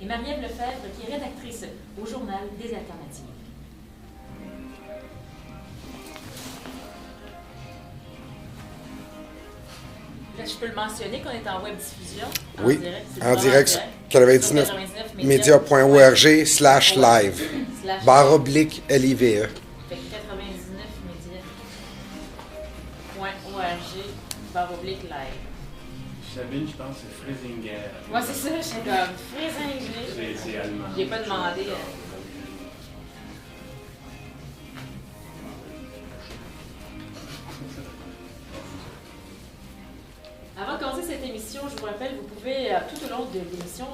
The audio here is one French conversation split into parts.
Marie-Ève Lefebvre, qui est rédactrice au Journal des Alternatives. Là, je peux le mentionner qu'on est en web diffusion. Oui, en direct 99media.org/live. /LIVE. 99media.org/live. Sabine, je pense que c'est Frisinger. Ouais, c'est ça, je suis comme Frisinger. C'est allemand. J'ai pas demandé. Avant de commencer cette émission, je vous rappelle, vous pouvez tout au long de l'émission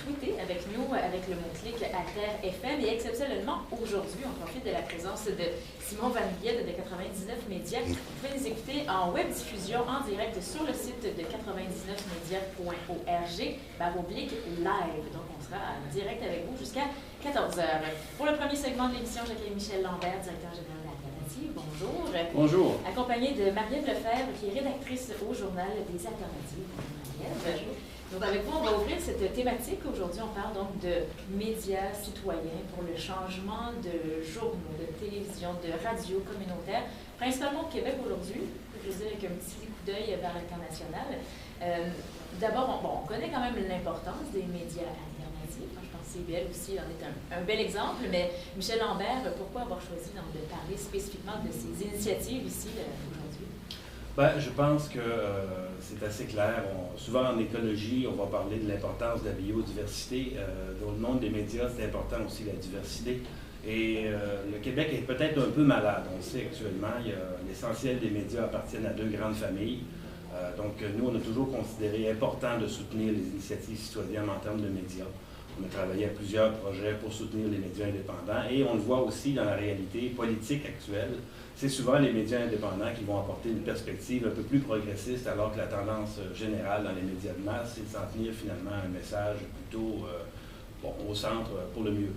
tweeter avec nous, avec le mot-clic Alter FM. Et exceptionnellement, aujourd'hui, on profite de la présence de Simon Van Guiede de 99 Médias. Vous pouvez nous écouter en web diffusion en direct sur le site de 99media.org/live. Donc, on sera en direct avec vous jusqu'à 14h. Pour le premier segment de l'émission, j'accueille Michel Lambert, directeur général d'Alternative. Bonjour. Bonjour. Accompagné de Marie-Ève Lefebvre, qui est rédactrice au Journal des Alternatives. Marie-Ève. Donc, avec vous, on va ouvrir cette thématique. Aujourd'hui, on parle donc de médias citoyens pour le changement de journaux, de télévision, de radio communautaire, principalement au Québec aujourd'hui, je veux dire avec un petit coup d'œil vers l'international. D'abord, on connaît quand même l'importance des médias alternatifs. Je pense que CBL aussi en est un bel exemple. Mais Michel Lambert, pourquoi avoir choisi donc, de parler spécifiquement de ces initiatives ici aujourd'hui? Ben, je pense que c'est assez clair. Souvent en écologie, on va parler de l'importance de la biodiversité. Dans le monde des médias, c'est important aussi la diversité. Et le Québec est peut-être un peu malade. On le sait actuellement, l'essentiel des médias appartiennent à deux grandes familles. Donc nous, on a toujours considéré important de soutenir les initiatives citoyennes en termes de médias. On a travaillé à plusieurs projets pour soutenir les médias indépendants et on le voit aussi dans la réalité politique actuelle. C'est souvent les médias indépendants qui vont apporter une perspective un peu plus progressiste alors que la tendance générale dans les médias de masse, c'est de s'en tenir finalement à un message plutôt au centre pour le mieux.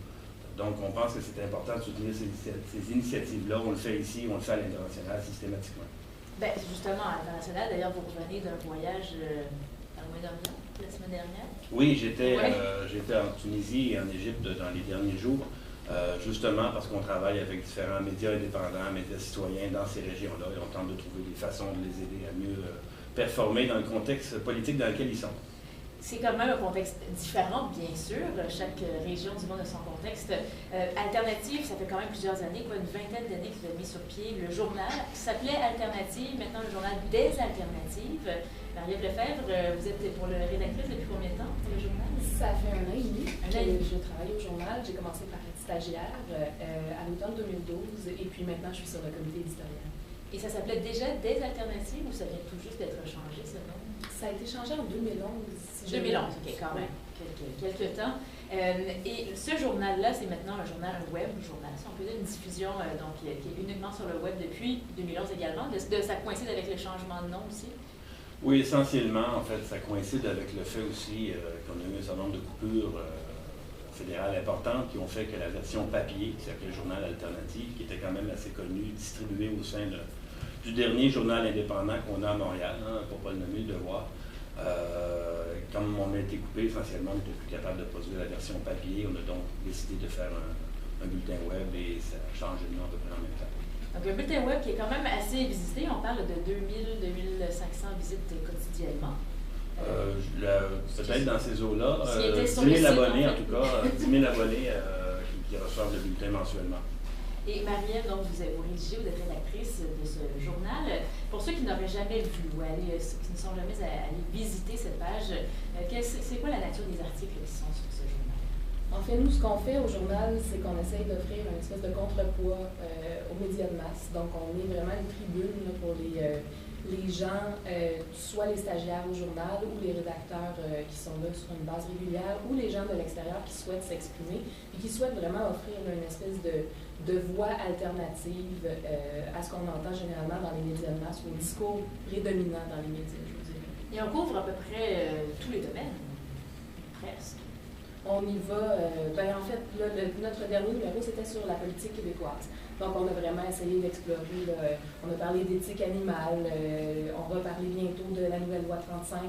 Donc on pense que c'est important de soutenir ces initiatives-là. On le fait ici, on le fait à l'international systématiquement. Bien, justement, à l'international, d'ailleurs, vous revenez d'un voyage à Moyen-Orient la semaine dernière. Oui, j'étais en Tunisie et en Égypte dans les derniers jours, justement parce qu'on travaille avec différents médias indépendants, médias citoyens dans ces régions-là et on tente de trouver des façons de les aider à mieux performer dans le contexte politique dans lequel ils sont. C'est quand même un contexte différent, bien sûr. Chaque région du monde a son contexte. Alternative, ça fait quand même plusieurs années, une vingtaine d'années que vous avez mis sur pied le journal qui s'appelait Alternative, maintenant le journal des alternatives. Marie-Ève Lefebvre, vous êtes pour le rédactrice depuis combien de temps pour le journal? Ça fait 1 an et demi que je travaille au journal. J'ai commencé par être stagiaire à l'automne 2012 et puis maintenant je suis sur le comité éditorial. Et ça s'appelait déjà des alternatives ou ça vient tout juste d'être changé, ce nom? Ça a été changé en 2011. 2011, ok, quand même, quelques temps. Et ce journal-là, c'est maintenant un journal, un web journal. Si on peut dire une diffusion donc, qui est uniquement sur le web depuis 2011 également. Ça coïncide avec le changement de nom aussi? Oui, essentiellement, en fait, ça coïncide avec le fait aussi qu'on a eu un certain nombre de coupures fédérales importantes qui ont fait que la version papier, qui s'appelait Journal Alternative, qui était quand même assez connu, distribué au sein du dernier journal indépendant qu'on a à Montréal, pour ne pas le nommer, Le Devoir. Comme on a été coupé, essentiellement, on n'était plus capable de produire la version papier. On a donc décidé de faire un bulletin web et ça a changé de nom à peu près en même temps. Donc, un bulletin web qui est quand même assez visité. On parle de 2000-2500 visites quotidiennement. Peut-être dans ces eaux-là. 10 000 abonnés, en tout cas. 10 000 abonnés qui reçoivent le bulletin mensuellement. Et Marie-Ève, donc, vous rédigez, vous êtes rédactrice de ce journal. Pour ceux qui n'auraient jamais vu ou qui ne sont jamais allés visiter cette page, c'est quoi la nature des articles qui sont sur ce journal? En fait, nous, ce qu'on fait au journal, c'est qu'on essaye d'offrir une espèce de contrepoids aux médias de masse. Donc, on est vraiment une tribune pour les gens, soit les stagiaires au journal ou les rédacteurs qui sont là sur une base régulière ou les gens de l'extérieur qui souhaitent s'exprimer et qui souhaitent vraiment offrir une espèce de voix alternative à ce qu'on entend généralement dans les médias de masse ou au discours prédominant dans les médias, je veux dire. Et on couvre à peu près tous les domaines, presque. On y va, en fait, là, notre dernier numéro, c'était sur la politique québécoise. Donc, on a vraiment essayé d'explorer, on a parlé d'éthique animale, on va parler bientôt de la nouvelle loi 35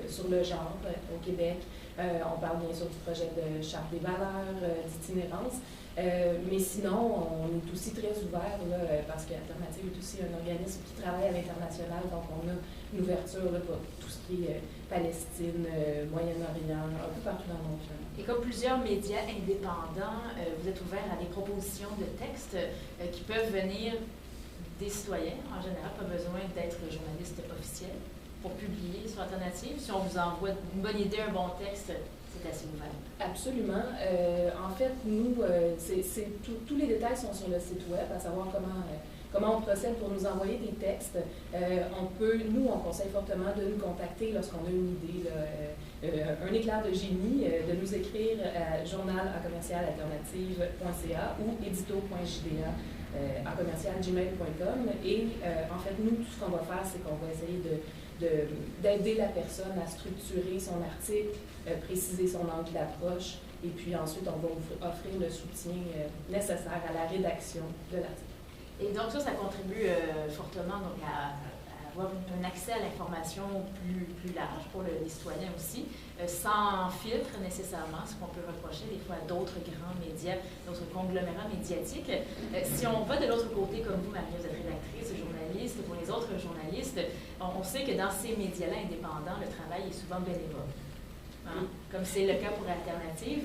sur le genre au Québec. On parle bien sûr du projet de charte des valeurs, d'itinérance. Mais sinon, on est aussi très ouvert là, parce qu'Alternative est aussi un organisme qui travaille à l'international, donc on a une ouverture là, pour tout ce qui est Palestine, Moyen-Orient, un peu partout dans le monde. Et comme plusieurs médias indépendants, vous êtes ouvert à des propositions de textes qui peuvent venir des citoyens, en général, pas besoin d'être journaliste officiel pour publier sur Alternative. Si on vous envoie une bonne idée, un bon texte, c'est assez ouvert. Absolument. En fait, nous, tous les détails sont sur le site web, à savoir comment on procède pour nous envoyer des textes. On conseille fortement de nous contacter lorsqu'on a une idée, un éclair de génie, de nous écrire à journal@alternative.ca ou édito.jda@gmail.com. Et en fait, nous, tout ce qu'on va faire, c'est qu'on va essayer d'aider la personne à structurer son article, préciser son angle d'approche, et puis ensuite, on va offrir le soutien nécessaire à la rédaction de l'article. Et donc ça contribue fortement donc, à avoir un accès à l'information plus large pour les citoyens aussi, sans filtre nécessairement, ce qu'on peut reprocher des fois à d'autres grands médias, d'autres conglomérats médiatiques. Si on va de l'autre côté, comme vous, Marie, vous êtes rédactrice, journaliste, pour les autres journalistes, on sait que dans ces médias-là indépendants, le travail est souvent bénévole, hein? Comme c'est le cas pour Alternative.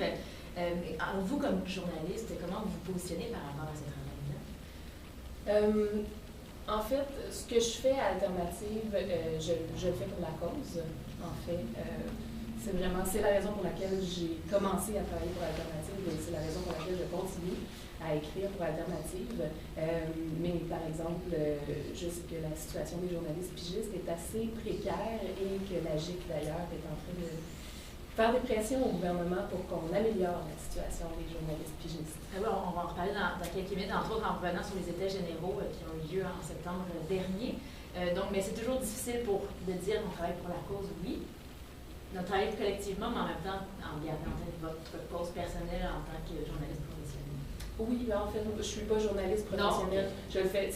Vous, comme journaliste, comment vous vous positionnez par rapport à ce travail-là? En fait, ce que je fais à Alternative, je le fais pour la cause, en fait. C'est la raison pour laquelle j'ai commencé à travailler pour Alternative et c'est la raison pour laquelle je continue à écrire pour Alternative. Mais par exemple, je sais que la situation des journalistes pigistes est assez précaire et que la GIC d'ailleurs est en train de faire des pressions au gouvernement pour qu'on améliore la situation des journalistes pigistes. Alors, on va en reparler dans quelques minutes, entre autres en revenant sur les états généraux qui ont eu lieu en septembre dernier. Mais c'est toujours difficile de dire qu'on travaille pour la cause, oui. On travaille collectivement, mais en même temps en gardant en tête votre cause personnelle en tant que journaliste professionnel. Oui, en fait, je ne suis pas journaliste professionnelle. Non. Je le fais.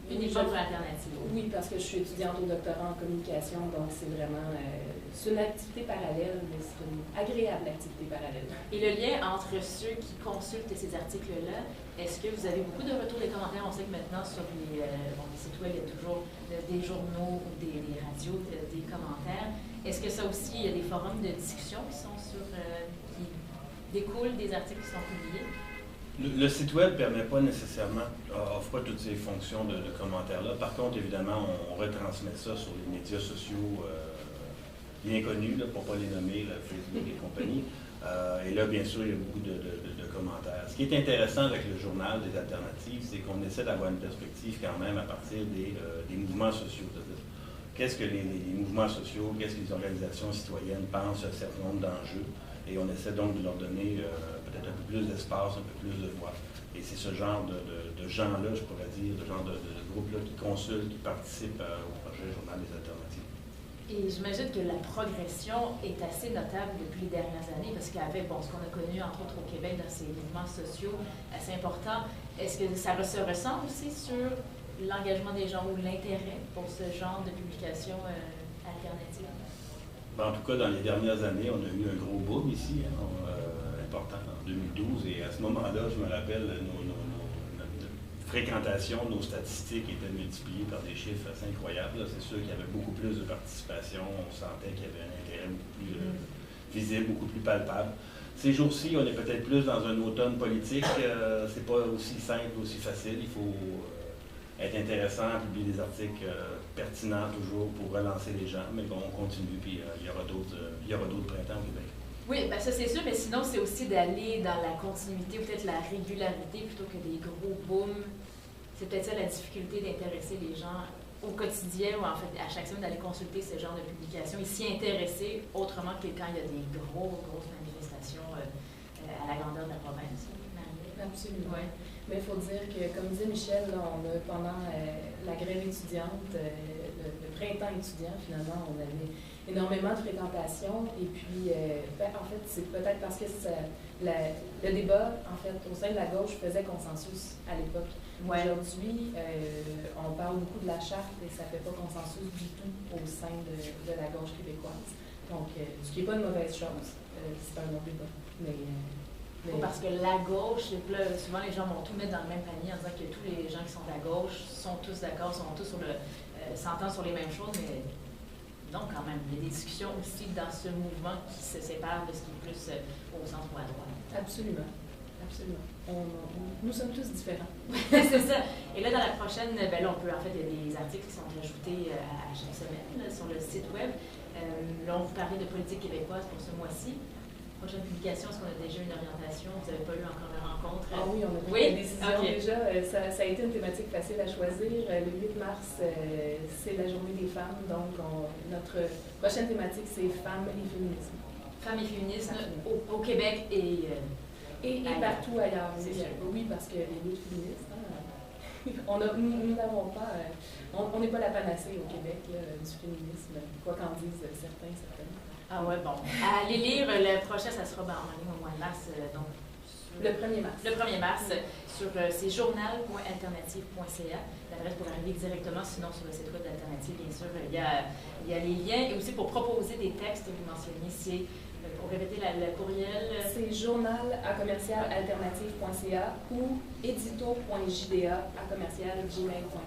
Uniquement pour Alternative. Oui, parce que je suis étudiante au doctorat en communication, donc c'est vraiment c'est une activité parallèle, mais c'est une agréable activité parallèle. Et le lien entre ceux qui consultent ces articles-là, est-ce que vous avez beaucoup de retours des commentaires? On sait que maintenant, sur les sites web, il y a toujours des journaux ou des radios, des commentaires. Est-ce que ça aussi, il y a des forums de discussion qui découlent des articles qui sont publiés? Le site web ne permet pas nécessairement, offre pas toutes ces fonctions de commentaires-là. Par contre, évidemment, on retransmet ça sur les médias sociaux bien connus, là, pour ne pas les nommer, là, Facebook et compagnie. Et là, bien sûr, il y a beaucoup de commentaires. Ce qui est intéressant avec le journal des alternatives, c'est qu'on essaie d'avoir une perspective quand même à partir des mouvements sociaux. Qu'est-ce que les mouvements sociaux, qu'est-ce que les organisations citoyennes pensent à un certain nombre d'enjeux. Et on essaie donc de leur donner peut-être un peu plus d'espace, un peu plus de voix. Et c'est ce genre de gens-là, je pourrais dire, de genre de groupes-là qui consultent, qui participent au projet Journal des alternatives. Et j'imagine que la progression est assez notable depuis les dernières années, parce qu'avec ce qu'on a connu, entre autres au Québec, dans ces mouvements sociaux assez importants, est-ce que ça se ressent aussi sur l'engagement des gens ou l'intérêt pour ce genre de publication alternative? En tout cas, dans les dernières années, on a eu un gros boom ici, important, en 2012. Et à ce moment-là, je me rappelle, notre fréquentation, nos statistiques étaient multipliées par des chiffres assez incroyables. C'est sûr qu'il y avait beaucoup plus de participation. On sentait qu'il y avait un intérêt beaucoup plus visible, beaucoup plus palpable. Ces jours-ci, on est peut-être plus dans un automne politique. C'est pas aussi simple, aussi facile. Il faut être intéressant, publier des articles pertinents toujours pour relancer les gens, mais bon, on continue, puis il y aura d'autres printemps au Québec. Oui, bien ça c'est sûr, mais sinon c'est aussi d'aller dans la continuité, peut-être la régularité plutôt que des gros booms. C'est peut-être ça la difficulté d'intéresser les gens au quotidien ou en fait à chaque semaine d'aller consulter ce genre de publications et s'y intéresser autrement que quand il y a des grosses manifestations à la grandeur de la province. Absolument. Ouais. Mais il faut dire que, comme disait Michel, là, on a, pendant la grève étudiante, le printemps étudiant, finalement, on avait énormément de fréquentation. Et puis, en fait, c'est peut-être parce que le débat, en fait, au sein de la gauche faisait consensus à l'époque. Ouais. Aujourd'hui, on parle beaucoup de la charte et ça ne fait pas consensus du tout au sein de la gauche québécoise. Donc, ce qui n'est pas une mauvaise chose. c'est un long débat. Parce que la gauche, là, souvent les gens vont tout mettre dans le même panier en disant que tous les gens qui sont de la gauche sont tous d'accord, sont tous s'entendent sur les mêmes choses, mais non, quand même, il y a des discussions aussi dans ce mouvement qui se séparent de ce qui est plus au centre ou à droite. Absolument. Absolument. Nous sommes tous différents. C'est ça. Et là, dans la prochaine, là, on peut, en fait, il y a des articles qui sont ajoutés à chaque semaine là, sur le site web. Là, on vous parlait de politique québécoise pour ce mois-ci. Prochaine publication, est-ce qu'on a déjà une orientation? Vous n'avez pas eu encore la rencontre? Ah oui, on a pris la décision déjà. Ça a été une thématique facile à choisir. Le 8 mars, c'est la journée des femmes. Donc, notre prochaine thématique, c'est femmes et féminisme. Femmes et féminisme au Québec et partout ailleurs. Oui, parce que les luttes féministes, nous n'avons pas... on n'est pas la panacée au Québec du féminisme, quoi qu'en disent certains, certaines. Ah ouais, bon. À aller lire, le prochain, ça sera en ligne au mois de mars. Donc, le 1er mars. Le 1er mars, sur c'est journal.alternative.ca. L'adresse pour arriver directement, sinon sur le site web d'Alternative, bien sûr, il y a les liens. Et aussi pour proposer des textes, vous mentionniez, c'est, pour répéter le courriel. C'est journal@alternative.ca ou édito.jda@gmail.com.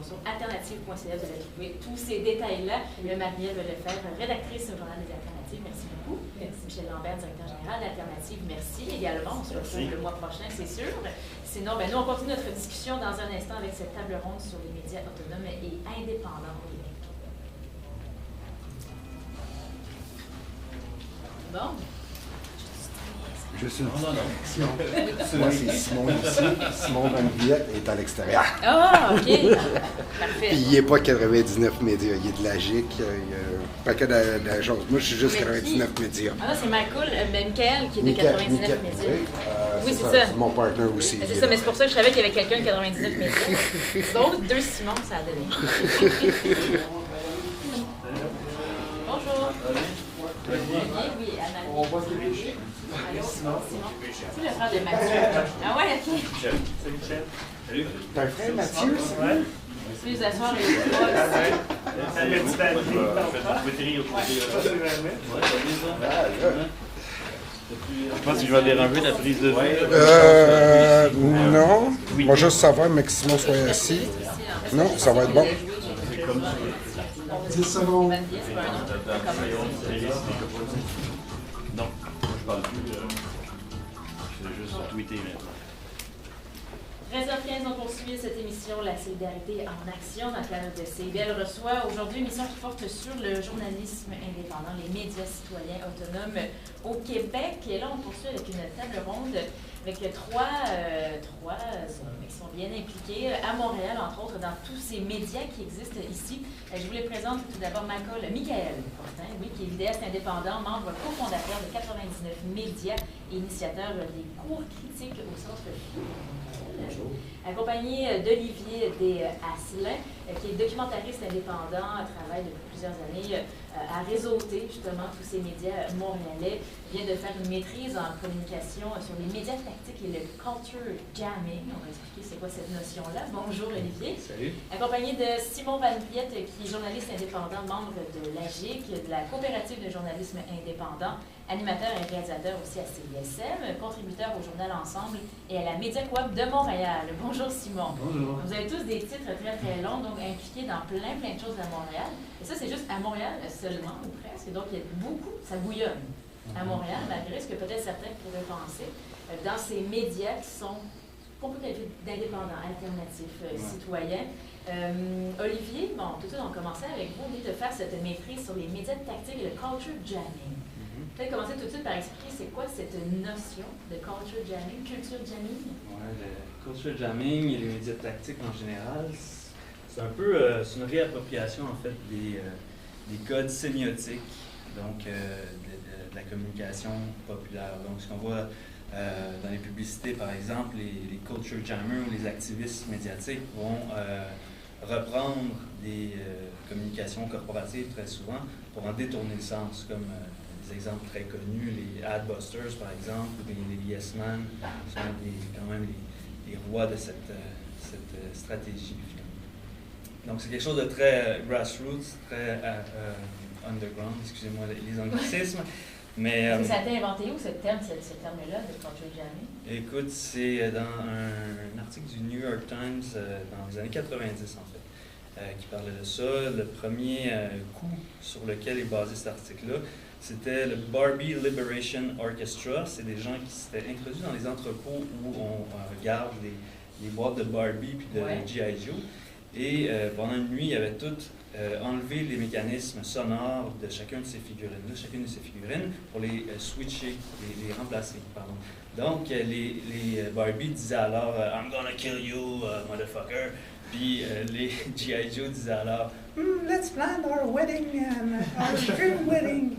Sur alternative.ca, vous allez trouver tous ces détails-là. Marie-Ève Lefebvre, rédactrice au Journal des Alternatives, merci beaucoup. Merci. Michel Lambert, directeur général d'Alternative, merci également. On se retrouve le mois prochain, c'est sûr. Sinon, nous, on continue notre discussion dans un instant avec cette table ronde sur les médias autonomes et indépendants au Québec. Bon. Juste une petite correction. Moi, c'est Simon ici. Simon Van Viette est à l'extérieur. Ah, OK. Parfait. Puis il n'est pas 99 médias. Il est de la GIC. Il y a un paquet de choses. Moi, je suis juste 99 médias. Ah, c'est Michael qui est de 99 médias. Oui, c'est ça. C'est mon partner aussi. C'est ça, mais c'est pour ça que je savais qu'il y avait quelqu'un de 99 médias. Donc, 2 Simon, ça a donné. Bonjour. Oui, Anna. On voit ce que c'est. Allô, Simon. C'est le frère de Mathieu. Ah ouais, OK. Salut, Michel. Salut. T'as un frère, Mathieu? Ouais. Tu les asseoir les trois. Salut, petit David. Vous pouvez tirer au côté. Je pense que je vais déranger la prise de vue. Non. On va juste savoir, mais que Simon soit assis. Non, ça va être bon. 10 secondes. Non, je parle plus. Je vais juste tweeter maintenant. 13h15, on poursuit cette émission La solidarité en action dans le cadre de CIBL reçoit aujourd'hui une émission qui porte sur le journalisme indépendant, les médias citoyens autonomes au Québec. Et là, on poursuit avec une table ronde avec trois qui sont bien impliqués à Montréal, entre autres, dans tous ces médias qui existent ici. Je vous les présente tout d'abord Michael Fortin, oui, qui est vidéaste indépendant, membre cofondateur de 99 médias et initiateur des cours critiques au Centre Phi. Accompagné d'Olivier Desasselin, qui est documentariste indépendant, travaille depuis plusieurs années à réseauter justement tous ces médias montréalais, vient de faire une maîtrise en communication sur les médias tactiques et le culture jamming. On va expliquer c'est quoi cette notion-là. Bonjour Olivier. Salut. Accompagné de Simon Van Viette, qui est journaliste indépendant, membre de l'AGIC, de la coopérative de journalisme indépendant, animateur et réalisateur aussi à CISM, contributeur au journal Ensemble et à la Médiacoop de Montréal. Bonjour Simon. Bonjour. Vous avez tous des titres très très longs, donc impliqués dans plein de choses à Montréal. Et ça, c'est juste à Montréal seulement, ou presque. Donc, il y a beaucoup, ça bouillonne à Montréal, malgré ce que peut-être certains pourraient penser, dans ces médias qui sont qu'on peut qualifier d'indépendants, alternatifs, citoyens. Olivier, bon, tout de suite, on commençait avec vous, de faire cette maîtrise sur les médias tactiques et le culture jamming. Peut-être commencer tout de suite par expliquer c'est quoi cette notion de culture jamming, Oui, le culture jamming et les médias tactiques en général, c'est un peu c'est une réappropriation en fait des codes sémiotiques, donc de la communication populaire. Donc ce qu'on voit dans les publicités, par exemple, les culture jammers ou les activistes médiatiques vont reprendre des communications corporatives très souvent pour en détourner le sens, comme des exemples très connus, les Adbusters par exemple, ou les Yes Man, sont quand même les rois de cette stratégie. Donc c'est quelque chose de très grassroots, très underground, excusez-moi les anglicismes. Mais, Est-ce que ça a été inventé où, ce terme-là, de country jamming? écoute, c'est dans un article du New York Times dans les années 90, en fait, qui parlait de ça. Le premier coup sur lequel est basé cet article-là, c'était le Barbie Liberation Orchestra. C'est des gens qui s'étaient introduits dans les entrepôts où on garde les boîtes de Barbie puis de G.I. Joe. Et pendant une nuit, ils avaient toutes enlevé les mécanismes sonores de chacune de ces figurines pour les switcher, les remplacer, pardon. Donc, les Barbie disaient alors « I'm gonna kill you, motherfucker ». Puis les G.I. Joe disaient alors Let's plan our wedding, our dream wedding.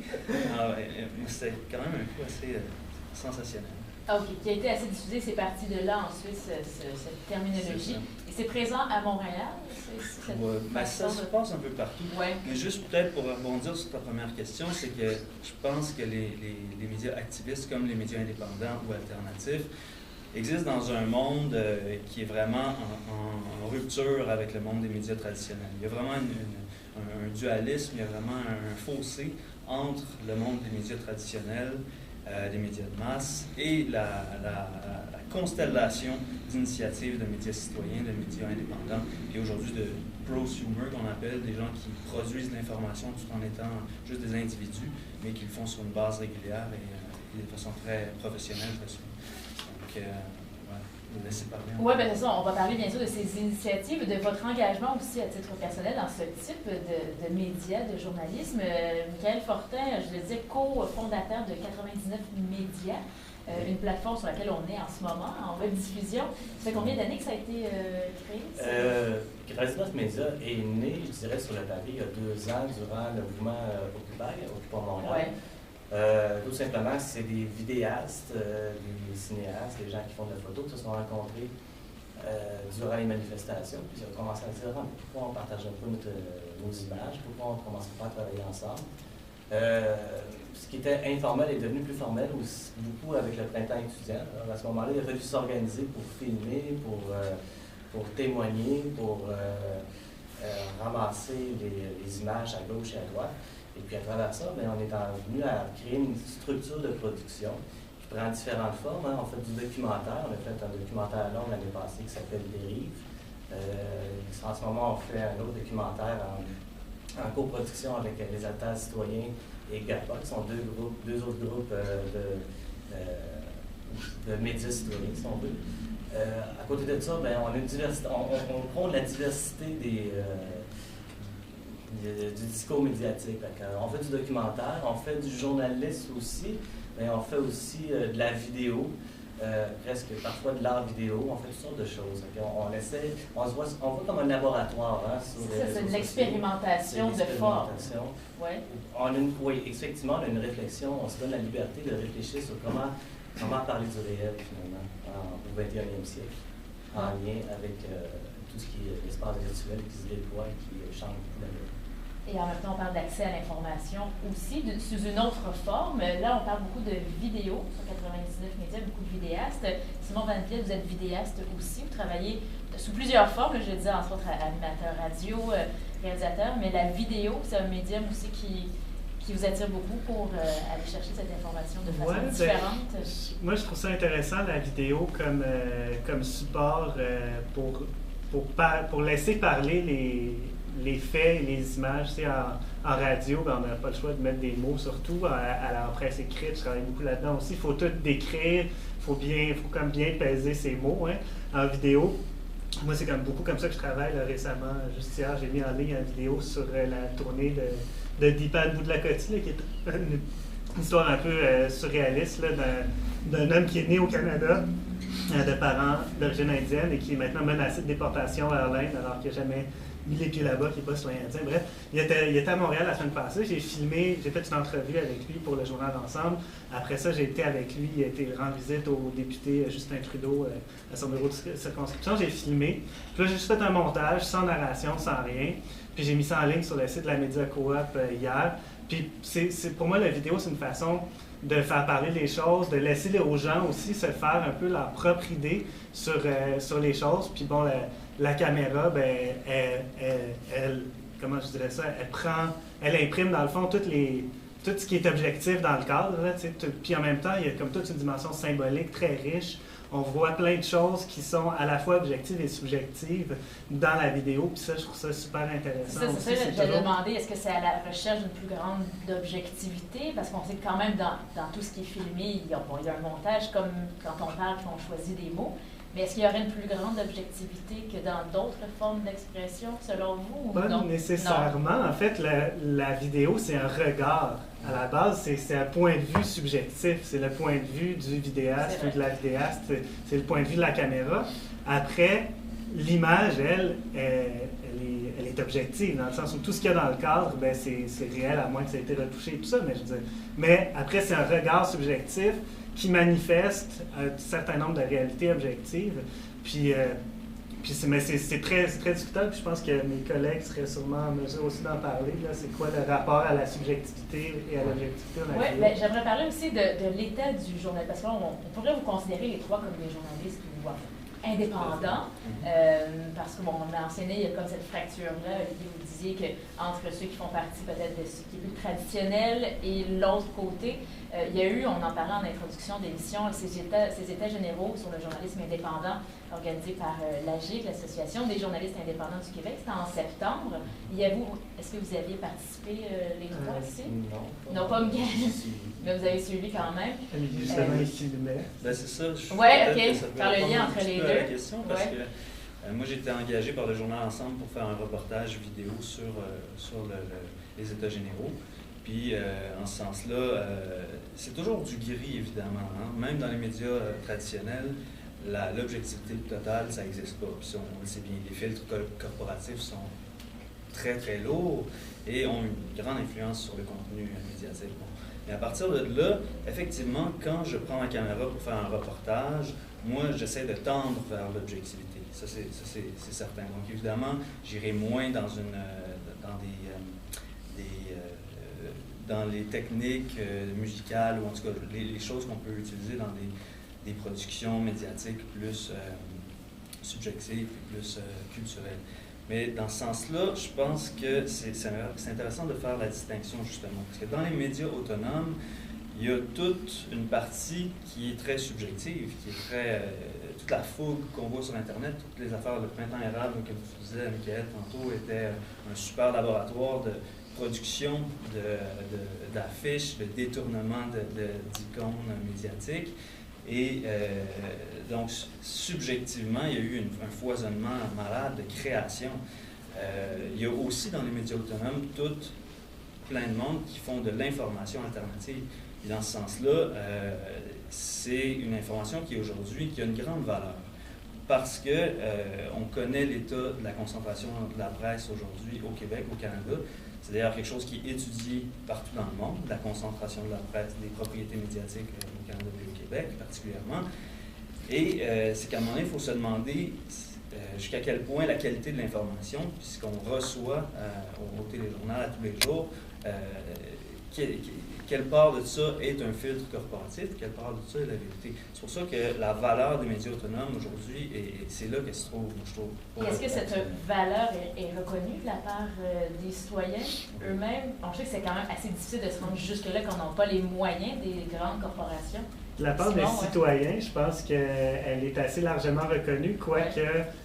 C'était quand même un coup assez sensationnel. OK, qui a été assez diffusé, c'est parti de là ensuite, cette terminologie. Et c'est présent à Montréal? Ça se passe un peu partout. Ouais. Mais juste peut-être pour rebondir sur ta première question, c'est que je pense que les médias activistes comme les médias indépendants ou alternatifs existent dans un monde qui est vraiment en rupture avec le monde des médias traditionnels. Il y a vraiment un dualisme, il y a vraiment un fossé entre le monde des médias traditionnels, des médias de masse, et la constellation d'initiatives de médias citoyens, de médias indépendants, et aujourd'hui de prosumer, qu'on appelle des gens qui produisent de l'information tout en étant juste des individus, mais qui le font sur une base régulière et de façon très professionnelle, je suis. Donc, vous laissez parler. Oui, bien c'est ça. On va parler bien sûr de ces initiatives, de votre engagement aussi à titre personnel dans ce type de médias, de journalisme. Michael Fortin, je le disais, co-fondateur de 99 Médias, une plateforme sur laquelle on est en ce moment, en web diffusion. Ça fait combien d'années que ça a été créé? 99 Médias est né, je dirais, sur le papier il y a 2 ans durant le mouvement Occupons Montréal. Ouais. Tout simplement, c'est des vidéastes, des cinéastes, des gens qui font de la photo qui se sont rencontrés durant les manifestations. Puis ils ont commencé à dire pourquoi on ne partageait pas nos images, pourquoi on ne commençait pas à travailler ensemble. Ce qui était informel est devenu plus formel aussi, beaucoup avec le printemps étudiant. Alors, à ce moment-là, il a fallu s'organiser pour filmer, pour témoigner, pour ramasser les images à gauche et à droite. Et puis à travers ça, on est venu à créer une structure de production qui prend différentes formes. On fait du documentaire. On a fait un documentaire long l'année passée qui s'appelle Dérive. En ce moment, on fait un autre documentaire en coproduction avec les Alters citoyens et GAPA, qui sont deux autres groupes de médias citoyens, si on veut. À côté de ça, on a une diversité, on prône la diversité du discours médiatique. On fait du documentaire, on fait du journalisme aussi, mais on fait aussi de la vidéo, presque parfois de l'art vidéo, on fait toutes sortes de choses. On voit comme un laboratoire. C'est de l'expérimentation de forme. Oui, effectivement, on a une réflexion, on se donne la liberté de réfléchir sur comment parler du réel, finalement, au 21e siècle, en lien avec tout ce qui est l'espace virtuel qui se déploie et qui change beaucoup la vie. Et en même temps, on parle d'accès à l'information aussi, sous une autre forme. Là, on parle beaucoup de vidéos, sur 99 Médias, beaucoup de vidéastes. Simon Van Vliet, vous êtes vidéaste aussi, vous travaillez sous plusieurs formes, je le disais, entre autres animateur radio, réalisateur, mais la vidéo, c'est un médium aussi qui vous attire beaucoup pour aller chercher cette information de façon différente. Moi, je trouve ça intéressant, la vidéo, comme support pour laisser parler les faits et les images. Tu sais, en radio, on n'a pas le choix de mettre des mots surtout. À la presse écrite, je travaille beaucoup là-dedans aussi. Il faut tout décrire, il faut comme bien peser ces mots. En vidéo, moi, c'est beaucoup comme ça que je travaille récemment. Juste hier, j'ai mis en ligne une vidéo sur la tournée de Deepak Boudlakoti, qui est une histoire un peu surréaliste d'un homme qui est né au Canada, de parents d'origine indienne, et qui est maintenant menacé de déportation vers l'Inde alors qu'il n'a jamais mis les pieds là-bas, qui n'est pas citoyen indien. Bref, il était à Montréal la semaine passée. J'ai fait une entrevue avec lui pour le journal Ensemble. Après ça, j'ai été avec lui, il a été rendre visite au député Justin Trudeau à son bureau de circonscription. J'ai filmé. Puis là, j'ai juste fait un montage sans narration, sans rien. Puis j'ai mis ça en ligne sur le site de la Média Coop hier. Puis pour moi, la vidéo, c'est une façon de faire parler les choses, de laisser aux gens aussi se faire un peu leur propre idée sur les choses. Puis bon, la caméra, elle comment je dirais ça, elle imprime dans le fond toutes les tout ce qui est objectif dans le cadre. Là, puis en même temps, il y a comme toute une dimension symbolique très riche. On voit plein de choses qui sont à la fois objectives et subjectives dans la vidéo, puis ça, je trouve ça super intéressant. C'est ça, j'allais demander, est-ce que c'est à la recherche d'une plus grande objectivité? Parce qu'on sait que quand même, dans tout ce qui est filmé, il y a un montage, comme quand on parle, qu'on choisit des mots. Mais est-ce qu'il y aurait une plus grande objectivité que dans d'autres formes d'expression, selon vous? Pas nécessairement. En fait, la vidéo, c'est un regard. À la base, c'est un point de vue subjectif. C'est le point de vue du vidéaste ou de la vidéaste. C'est le point de vue de la caméra. Après, l'image, elle est objective, dans le sens où tout ce qu'il y a dans le cadre, ben, c'est réel, à moins que ça ait été retouché et tout ça. Mais après, c'est un regard subjectif qui manifeste un certain nombre de réalités objectives. Mais c'est très discutable, puis je pense que mes collègues seraient sûrement en mesure aussi d'en parler. C'est quoi le rapport à la subjectivité et à l'objectivité? Oui, ben, j'aimerais parler aussi de l'état du journal, parce qu'on pourrait vous considérer les trois comme des journalistes indépendants, parce qu'on a enseigné, il y a comme cette fracture-là. Vous disiez qu'entre ceux qui font partie peut-être de ce qui est plus traditionnel et l'autre côté, il y a eu, on en parlait en introduction d'émission, ces états généraux sur le journalisme indépendant organisés par l'AGIC, l'Association des journalistes indépendants du Québec. C'était en septembre. Est-ce que vous aviez participé les trois ici? Non, pas Miguel. Mais vous avez suivi quand même. Justement, ici, c'est ça. Oui, OK. Faire le lien entre les deux. La question, parce que moi, j'ai été engagé par le Journal Ensemble pour faire un reportage vidéo sur les États généraux. Puis, en ce sens-là, c'est toujours du gris, évidemment. Hein? Même dans les médias traditionnels, l'objectivité totale, ça n'existe pas. Puis, on le sait bien, les filtres corporatifs sont très, très lourds et ont une grande influence sur le contenu médiatique. Bon. Mais à partir de là, effectivement, quand je prends ma caméra pour faire un reportage, moi, j'essaie de tendre vers l'objectivité. Ça, c'est certain. Donc, évidemment, j'irai moins dans les techniques musicales, ou en tout cas les choses qu'on peut utiliser dans des productions médiatiques plus subjectives, plus culturelles. Mais dans ce sens-là, je pense que c'est intéressant de faire la distinction, justement. Parce que dans les médias autonomes, il y a toute une partie qui est très subjective, qui est très... toute la fougue qu'on voit sur Internet, toutes les affaires, le printemps érable que vous disiez, Michael, tantôt, était un super laboratoire de production d'affiches, de détournement d'icônes médiatiques. Et donc, subjectivement, il y a eu un foisonnement malade de création. Il y a aussi dans les médias autonomes plein de monde qui font de l'information alternative. Et dans ce sens-là, c'est une information qui aujourd'hui a une grande valeur. Parce que on connaît l'état de la concentration de la presse aujourd'hui au Québec, au Canada. C'est d'ailleurs quelque chose qui est étudié partout dans le monde, la concentration de la presse, des propriétés médiatiques au Canada et au Québec particulièrement. Et c'est qu'à un moment donné, il faut se demander jusqu'à quel point la qualité de l'information, puisqu'on reçoit au téléjournal à tous les jours, quelle part de ça est un filtre corporatif, quelle part de ça est la vérité. C'est pour ça que la valeur des médias autonomes aujourd'hui, c'est là qu'elle se trouve, je trouve. Et est-ce que cette valeur est reconnue de la part des citoyens eux-mêmes? On sait que c'est quand même assez difficile de se rendre jusque-là quand on n'a pas les moyens des grandes corporations. De la part des citoyens, je pense qu'elle est assez largement reconnue, quoique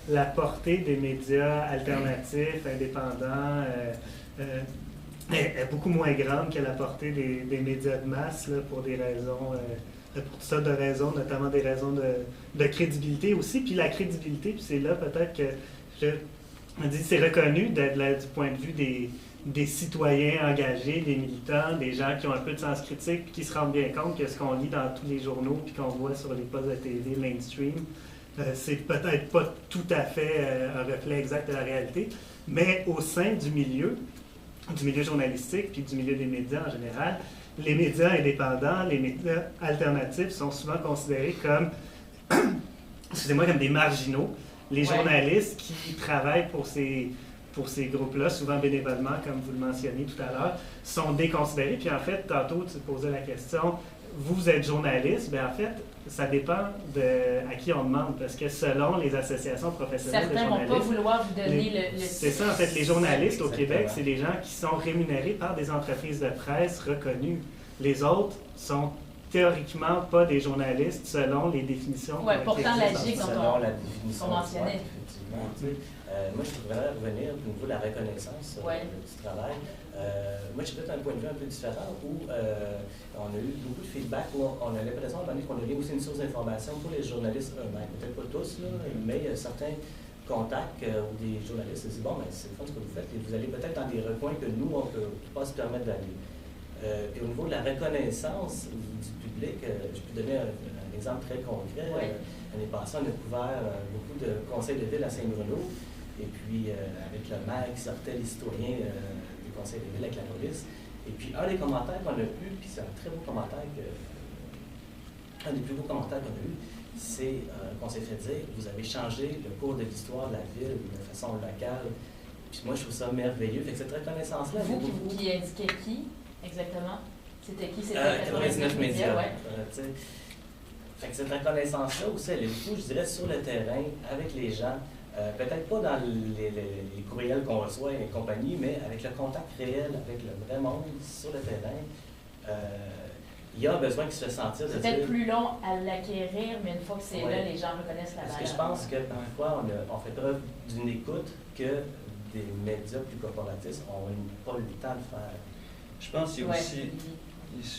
la portée des médias alternatifs, indépendants, est beaucoup moins grande que la portée des médias de masse, là, pour des raisons, pour toutes sortes de raisons, notamment des raisons de crédibilité aussi. Puis la crédibilité, puis c'est là peut-être que on dit c'est reconnu du point de vue des citoyens engagés, des militants, des gens qui ont un peu de sens critique, puis qui se rendent bien compte que ce qu'on lit dans tous les journaux, puis qu'on voit sur les postes de TV mainstream, c'est peut-être pas tout à fait un reflet exact de la réalité, mais au sein du milieu journalistique, puis du milieu des médias en général, les médias indépendants, les médias alternatifs sont souvent considérés comme, comme des marginaux. Les journalistes qui travaillent pour ces groupes-là, souvent bénévolement, comme vous le mentionniez tout à l'heure, sont déconsidérés. Puis en fait, tantôt, tu posais la question, vous êtes journaliste, bien en fait, ça dépend à qui on demande, parce que selon les associations professionnelles de certains journalistes... vont pas vouloir vous donner le C'est ça, en fait, les journalistes au Exactement. Québec, c'est des gens qui sont rémunérés par des entreprises de presse reconnues. Les autres sont théoriquement pas des journalistes selon les définitions. Ouais, pourtant, la qui GIC, existent. Selon la définition qu'on mentionnait. effectivement. Tu sais. Moi, je voudrais revenir au niveau de la reconnaissance du travail. Moi, j'ai peut-être un point de vue un peu différent où on a eu beaucoup de feedback, où on a l'impression qu'on a aussi une source d'information pour les journalistes eux-mêmes. Peut-être pas tous, là, mais il y a certains contacts où des journalistes se disent « Bon, ben, c'est le fun ce que vous faites et vous allez peut-être dans des recoins que nous, on ne peut pas se permettre d'aller. » Puis au niveau de la reconnaissance du public, je peux donner un exemple très concret. L'année passée, on a couvert beaucoup de conseils de ville à Saint-Bruno. Et puis, avec le maire qui sortait les citoyens du conseil de ville avec la police. Et puis, un des commentaires qu'on a eu, puis c'est un très beau commentaire, un des plus beaux commentaires qu'on a eu, c'est qu'on s'est fait dire vous avez changé le cours de l'histoire de la ville de façon locale. Puis moi, je trouve ça merveilleux. Fait que cette reconnaissance-là. Vous qui indiquez qui exactement? C'était qui? C'était 99 médias. Ouais. Fait que cette reconnaissance-là aussi, elle est beaucoup, je dirais, sur le terrain, avec les gens. Peut-être pas dans les courriels qu'on reçoit et compagnie, mais avec le contact réel, avec le vrai monde sur le terrain, il y a besoin qu'il se fasse sentir. C'est peut-être plus long à l'acquérir, mais une fois que c'est là, les gens reconnaissent la valeur. Parce que je pense que parfois, on fait preuve d'une écoute que des médias plus corporatistes n'ont pas eu le temps de faire. Je pense qu'il y a aussi,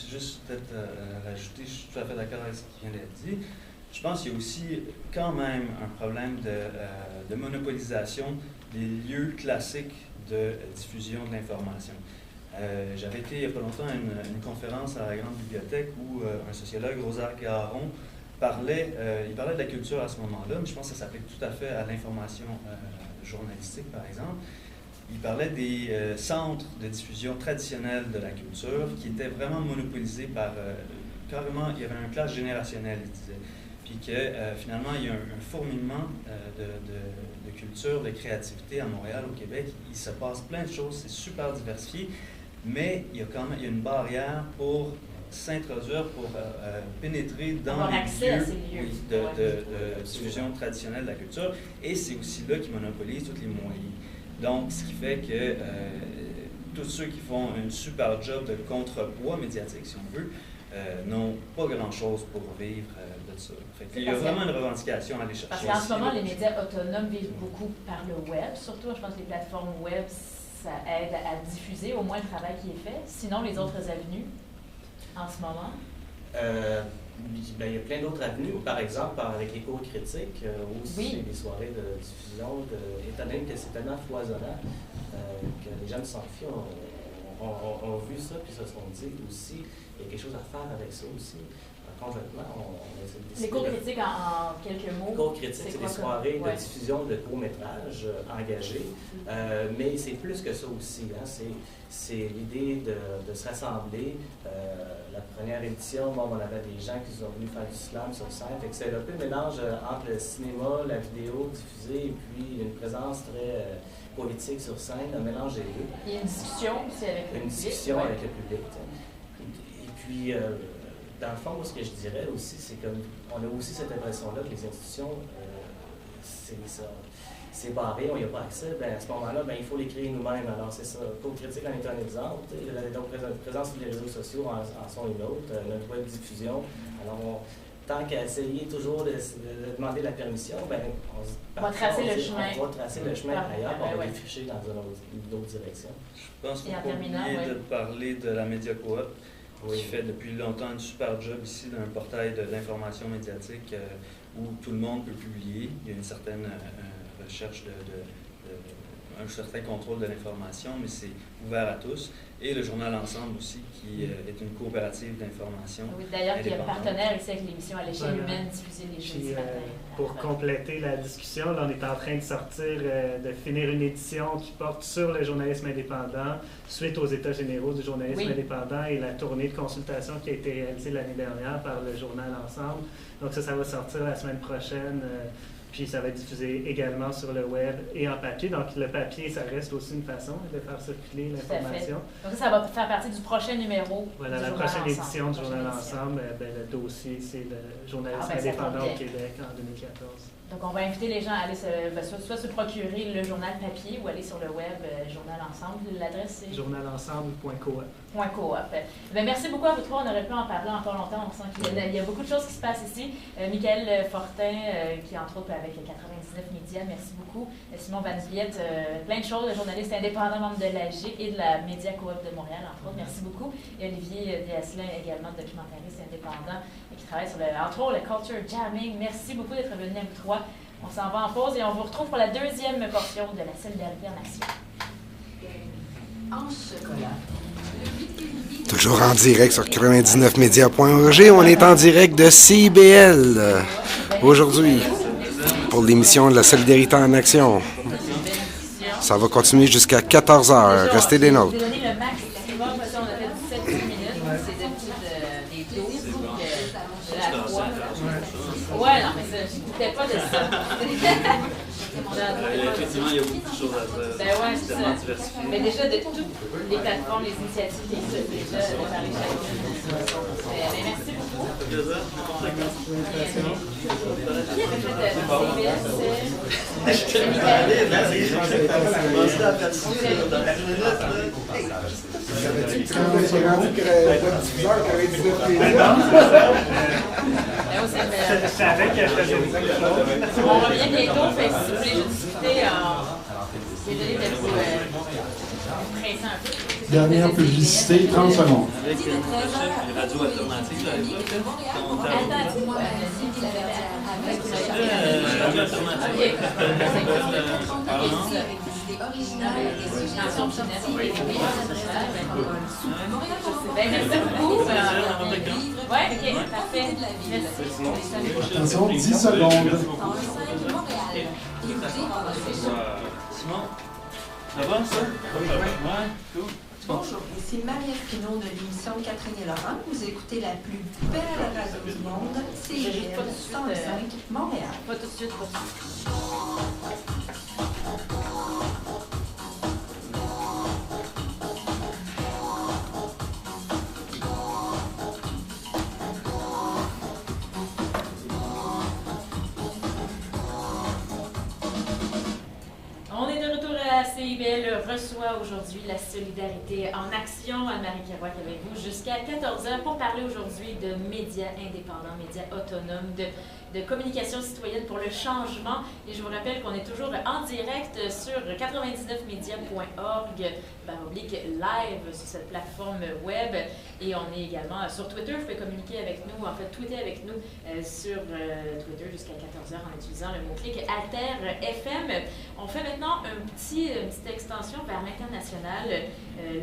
juste peut-être rajouter, je suis tout à fait d'accord avec ce qui vient d'être dit. Je pense qu'il y a aussi quand même un problème de monopolisation des lieux classiques de diffusion de l'information. J'avais été il n'y a pas longtemps à une conférence à la Grande Bibliothèque où un sociologue, Rosa Caron, parlait de la culture à ce moment-là, mais je pense que ça s'applique tout à fait à l'information journalistique, par exemple. Il parlait des centres de diffusion traditionnels de la culture qui étaient vraiment monopolisés par... carrément, il y avait un clash générationnel, il disait. Puis que finalement, il y a un fourmillement de culture, de créativité à Montréal, au Québec. Il se passe plein de choses, c'est super diversifié, mais il y a quand même une barrière pour s'introduire, pour pénétrer dans les lieux de diffusion traditionnelle de la culture. Et c'est aussi là qu'ils monopolisent tous les moyens. Donc, ce qui fait que tous ceux qui font un super job de contrepoids médiatique, si on veut, n'ont pas grand-chose pour vivre de ça. Il y a vraiment une revendication à aller chercher. Parce qu'en ce moment, les médias autonomes vivent beaucoup par le web. Surtout, je pense que les plateformes web, ça aide à diffuser au moins le travail qui est fait. Sinon, les autres avenues, en ce moment? Il y a plein d'autres avenues. Par exemple, avec les cours critiques, aussi des soirées de diffusion, étant donné que c'est tellement foisonnant que les gens de Saint-Fie ont vu ça, puis se sont dit aussi, il y a quelque chose à faire avec ça aussi. Conjointement, on essaie de décider. Les cours critiques, en quelques mots? Les cours critiques, c'est des soirées de diffusion de courts-métrages engagés, mais c'est plus que ça aussi. Hein. C'est l'idée de se rassembler. La première édition, on avait des gens qui sont venus faire du slam sur scène. Fait que c'est un peu le mélange entre le cinéma, la vidéo diffusée, et puis une présence très politique sur scène, un mélange des deux. Il y a une discussion aussi avec le public. Une discussion avec le public. Et puis, dans le fond, ce que je dirais aussi, c'est qu'on a aussi cette impression-là que les institutions, c'est barré, on n'y a pas accès. Ben, à ce moment-là, il faut les créer nous-mêmes. Alors, c'est ça. Cours critique en est un exemple. La présence sur les réseaux sociaux en sont une autre. Notre web diffusion. Alors, tant qu'à essayer toujours de demander la permission, on va tracer le chemin. On va tracer le chemin ailleurs, on va défricher dans une autre direction. Je pense qu'il faut oublier de parler de la Média Coop, qui fait depuis longtemps un super job ici d'un portail d'information médiatique où tout le monde peut publier. Il y a une certaine recherche un certain contrôle de l'information, mais c'est ouvert à tous. Et le journal Ensemble aussi, qui est une coopérative d'information. Oui, d'ailleurs, qui est partenaire ici avec l'émission à l'échelle humaine diffusée les jeudis matin. Pour compléter la discussion, là, on est en train de sortir, de finir une édition qui porte sur le journalisme indépendant, suite aux États généraux du journalisme indépendant et la tournée de consultation qui a été réalisée l'année dernière par le journal Ensemble. Donc ça va sortir la semaine prochaine. Puis ça va être diffusé également sur le web et en papier. Donc le papier, ça reste aussi une façon de faire circuler l'information. Donc ça va faire partie du prochain numéro. Voilà, la prochaine édition du Journal Ensemble, le dossier, c'est le journalisme indépendant au Québec en 2014. Donc, on va inviter les gens à aller soit se procurer le journal papier ou aller sur le web Journal Ensemble. L'adresse, c'est journalensemble.coop. Merci beaucoup à vous trois. On aurait pu en parler encore longtemps. On sent qu'il y a beaucoup de choses qui se passent ici. Michael Fortin, qui entre autres avec 99 Médias, merci beaucoup. Simon Van Vliet, plein de choses, journaliste indépendant, membre de l'AG et de la Média Coop de Montréal, entre autres. Merci beaucoup. Et Olivier Diaslin, également documentariste indépendant, qui travaille sur entre autres le culture jamming. Merci beaucoup d'être venu à vous trois. On s'en va en pause et on vous retrouve pour la deuxième portion de la solidarité en action. En chocolat. Toujours en direct sur 99media.org. On est en direct de CIBL aujourd'hui pour l'émission de la solidarité en action. Ça va continuer jusqu'à 14h. Restez des nôtres. Je vais donner le max maximum, parce qu'on a fait 17 minutes. C'est d'habitude des 12 de la croix. Ouais, non, mais ça, je ne doutais pas de ça. Effectivement, il y a beaucoup de choses à faire. Ben ouais, c'est ça. Mais déjà, de toutes les plateformes, les initiatives qui existent déjà, de parler chacune. Merci beaucoup. Qui avait C'est avec on revient bientôt, fait si vous voulez juste discuter, désolé de vous presser un peu. Dernière publicité, 30 secondes. Avec une radio alternative à l'époque, radio alternative. Merci beaucoup. Oui, ok, parfait. Merci. Attention, 10 secondes. Simon, ça va ça? Ouais, cool. Bonjour, ici Marie Espino de l'émission Catherine et Laurent. Vous écoutez la plus belle radio du monde, CIBL 105 Montréal. Pas tout de suite, pas tout de suite. On est de retour à CIBL reçoit aujourd'hui la solidarité en action. Anne-Marie Kerouac avec vous jusqu'à 14h pour parler aujourd'hui de médias indépendants, médias autonomes, de communication citoyenne pour le changement. Et je vous rappelle qu'on est toujours en direct sur 99media.org /live sur cette plateforme web. Et on est également sur Twitter. Vous pouvez communiquer avec nous, en fait, tweeter avec nous sur Twitter jusqu'à 14h en utilisant le mot-clic Alter FM. On fait maintenant une petite extension vers l'international.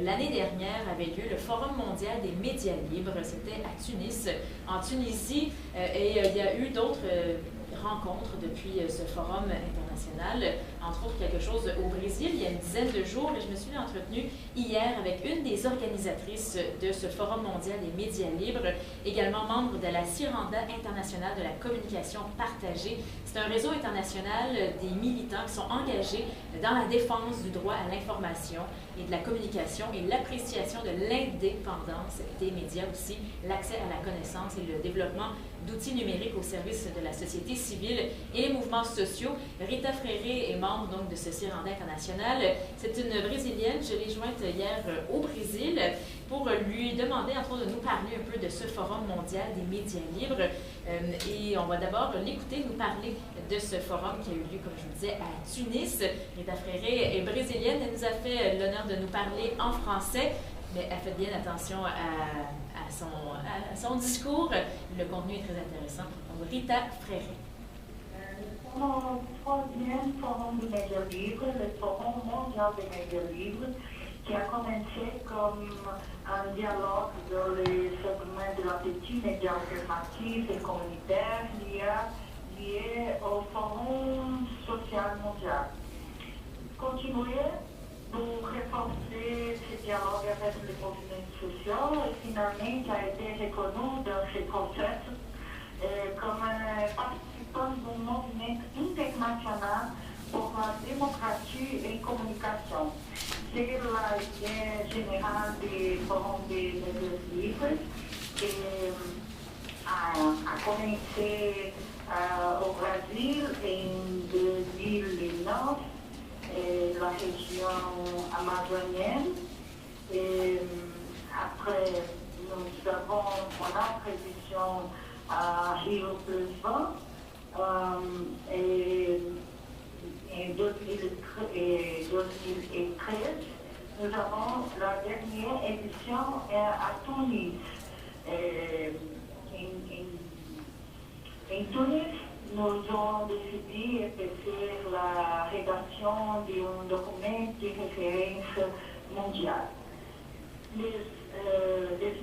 L'année dernière avait lieu le Forum mondial des médias libres. C'était à Tunis, en Tunisie. Et il y a eu d'autres rencontres depuis ce forum international, entre autres quelque chose au Brésil il y a une dizaine de jours. Je me suis entretenue hier avec une des organisatrices de ce forum mondial des médias libres, également membre de la Ciranda internationale de la communication partagée. C'est un réseau international des militants qui sont engagés dans la défense du droit à l'information et de la communication et l'appréciation de l'indépendance des médias aussi, l'accès à la connaissance et le développement d'outils numériques au service de la société civile et les mouvements sociaux. Rita Freire est membre donc de ce Ciranda international. C'est une Brésilienne. Je l'ai jointe hier au Brésil pour lui demander, entre autres, de nous parler un peu de ce Forum mondial des médias libres. Et on va d'abord l'écouter nous parler de ce forum qui a eu lieu, comme je vous disais, à Tunis. Rita Freire est brésilienne. Elle nous a fait l'honneur de nous parler en français, mais elle fait bien attention à son discours. Le contenu est très intéressant. Donc, Rita Freire. Nous sommes au troisième forum des médias libres, le Forum mondial des médias libres, qui a commencé comme un dialogue dans les segments de la petite médias alternatifs et communautaires liés au Forum social mondial. Continuer pour renforcer ce dialogue avec les mouvements sociaux et finalement qui a été reconnu dans ce processus comme un participant d'un mouvement commencé au Brésil en 2009, la région amazonienne. Et après, nous avons une prévision à Rio Plus 20. Et en 2013, nous avons la dernière édition à Tunis. En Tunis, nous avons décidé de faire la rédaction d'un document de référence mondiale. Les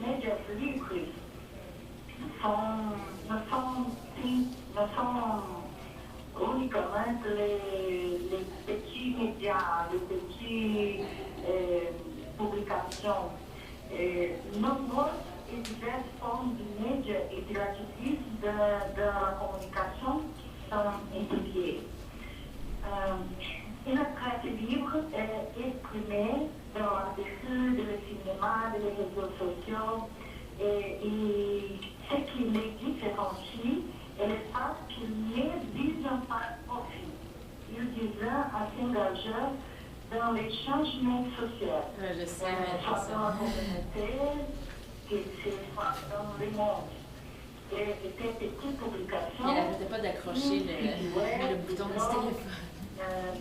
médias libres ne sont uniquement les petits médias, les petites publications. Nombreuses et diverses formes de médias et de l'activisme de la communication sont étudiées. La presse libre est exprimée dans l'industrie, dans le cinéma, dans les réseaux sociaux, et ce qui les différencie est le fait qu'ils ne visent pas le profit. Ils visent à s'engager dans les changements sociaux, soit dans la communauté, soit dans le monde. Et ces petites publications. Elle n'arrêtait pas d'accrocher le bouton du téléphone.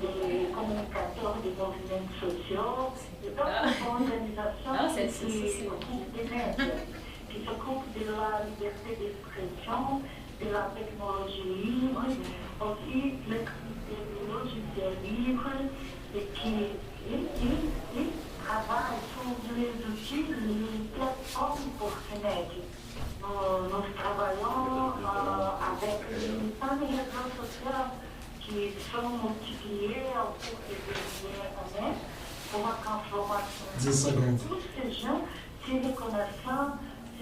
Des communicateurs des mouvements sociaux, d'autres organisations qui s'occupent des médias, qui s'occupent de la liberté d'expression, de la technologie libre, aussi le logiciel libre, et qui travaillent sur les outils, les plateformes pour se mettre. Nous travaillons avec les réseaux sociaux qui sont multipliés au cours des dernières années pour la transformation. 10 secondes. Tous ces gens se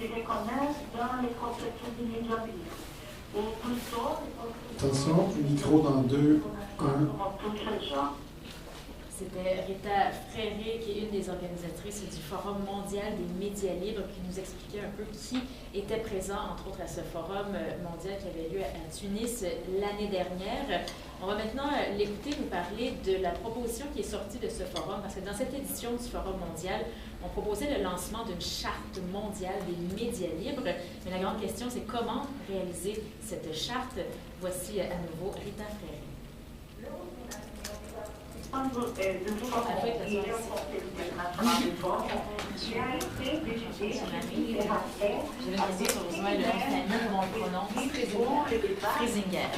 reconnaissent dans les processus de médias libres. Ou plutôt, Attention, micro dans 2, 1. Tous ces gens. C'était Rita Fréré, qui est une des organisatrices du Forum mondial des médias libres, qui nous expliquait un peu qui était présent, entre autres, à ce forum mondial qui avait lieu à Tunis l'année dernière. On va maintenant l'écouter nous parler de la proposition qui est sortie de ce forum, parce que dans cette édition du Forum mondial, on proposait le lancement d'une charte mondiale des médias libres. Mais la grande question, c'est comment réaliser cette charte. Voici à nouveau Rita Fréré. Quando nous avons eu le Conseil international du Forum, qui a été décidé de faire Friesinger.